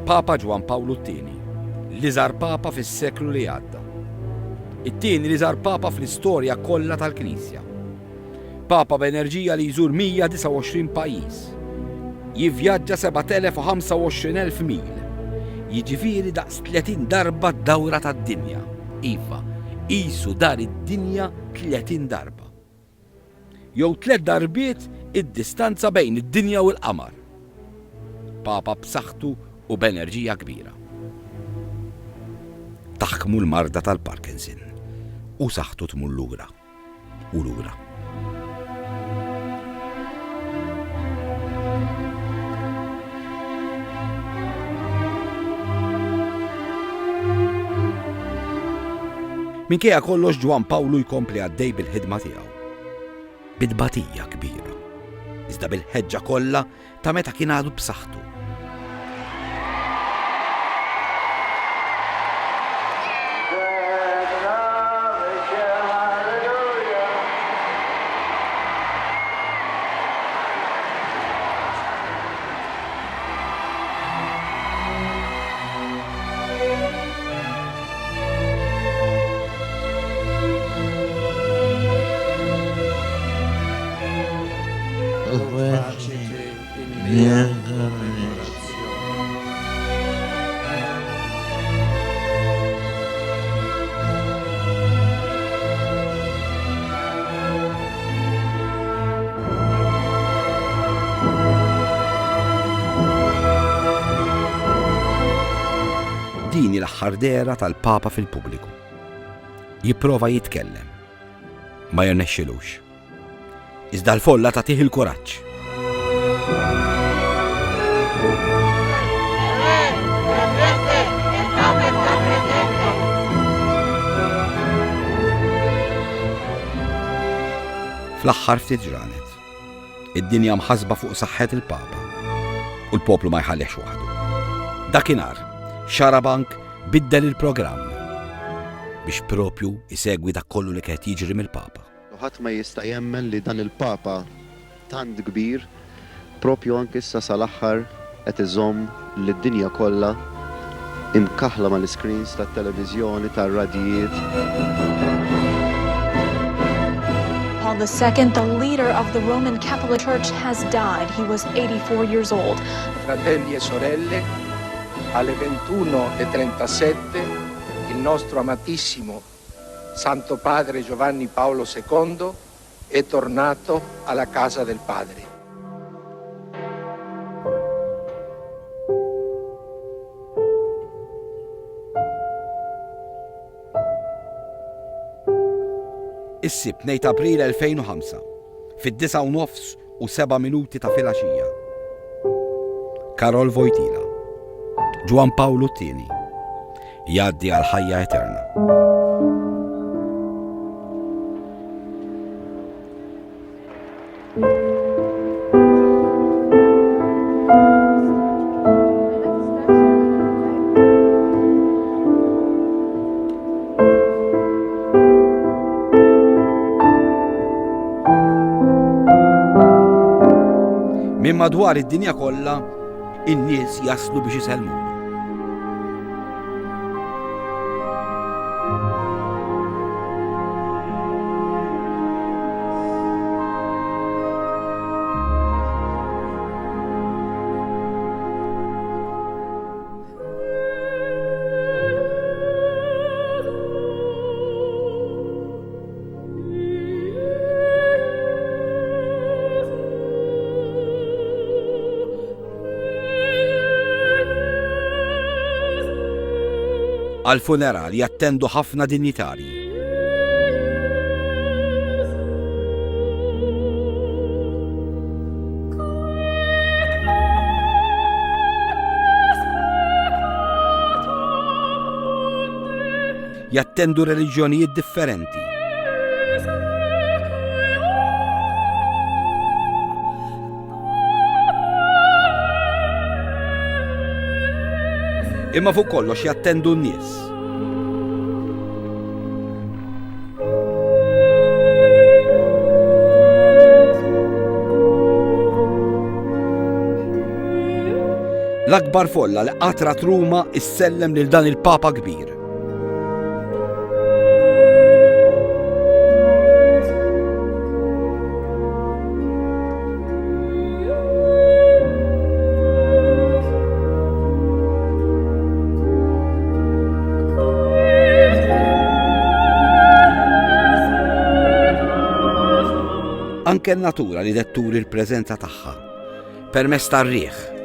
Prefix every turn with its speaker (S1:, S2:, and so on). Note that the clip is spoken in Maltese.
S1: Papa Ġwan Pawlu II, li żar Papa fis-seklu li għadda. It-tieni li żar Papa fl-istorja kollha tal-Knisja. Papa b'enerġija li jżur 129 pajjiż. Jivvjaġġa 7,025,000 mil. Jiġifieri daqs 30 darba d-dawra tad-dinja. Iva, qisu dar id-dinja 30 darba. Jew 3 darbiet id-distanza bejn id-dinja u l-qamar. Papa b'saħħtu u b'enerġija kbira. Taħkmu l-marda tal-Parkinson u saħħtu tmur lura u lura. Minkejja kollox Ġwan Pawlu jkompli għaddej bil-ħidma tiegħu. Bidbatija kbira. Iżda bil-ħeġġa kollha ta' meta kien għadu b'saħħtu. Dini l-aħħar dera tal-Papa fil-pubbliku. Jipprova jitkellem, ma jirnexxilux. Iżda l-folla tagħtih il-kuraġġ. Fl-aħħar ftit ġranet, id-dinja mħasba fuq saħħet il-Papa u l-poplu ma jħallehx waħdu. Dakinhar, Xarabank biddel il-programm biex propju isegwi dak kollu li qed jiġri mill-Papa.
S2: Ħadd ma jista' jemmen li dan il-Papa tant kbir propju anke issa sal-aħħar qed iżomm lid-dinja kollha imkaħla mal-screens tat-televiżjoni, tar-radijiet.
S3: Paul II, the leader of the Roman Catholic Church, has died. He was 84 years old.
S4: Fratelli e sorelle, alle 21:37 il nostro amatissimo Santo Padre Giovanni Paolo II è tornato alla casa del Padre.
S1: Is-sibt 2 April 2005 fid-9:07 ta' filgħaxija. Karol Wojtyła, Ġwan Pawlu II, jgħaddi għal ħajja eterna. Min madwar id-dinja kollha, in-nies jaslu biex isellmu. Għal-funeral jattendu ħafna dinjitarji. Jattendu reliġjonijiet differenti. Imma fuq kollox jattendu n-nies. L-akbar folla li qatrat Ruma issellem lil dan il-Papa kbir. Anke n-natura li detturi l-preżenza tagħha permezz tar-riħ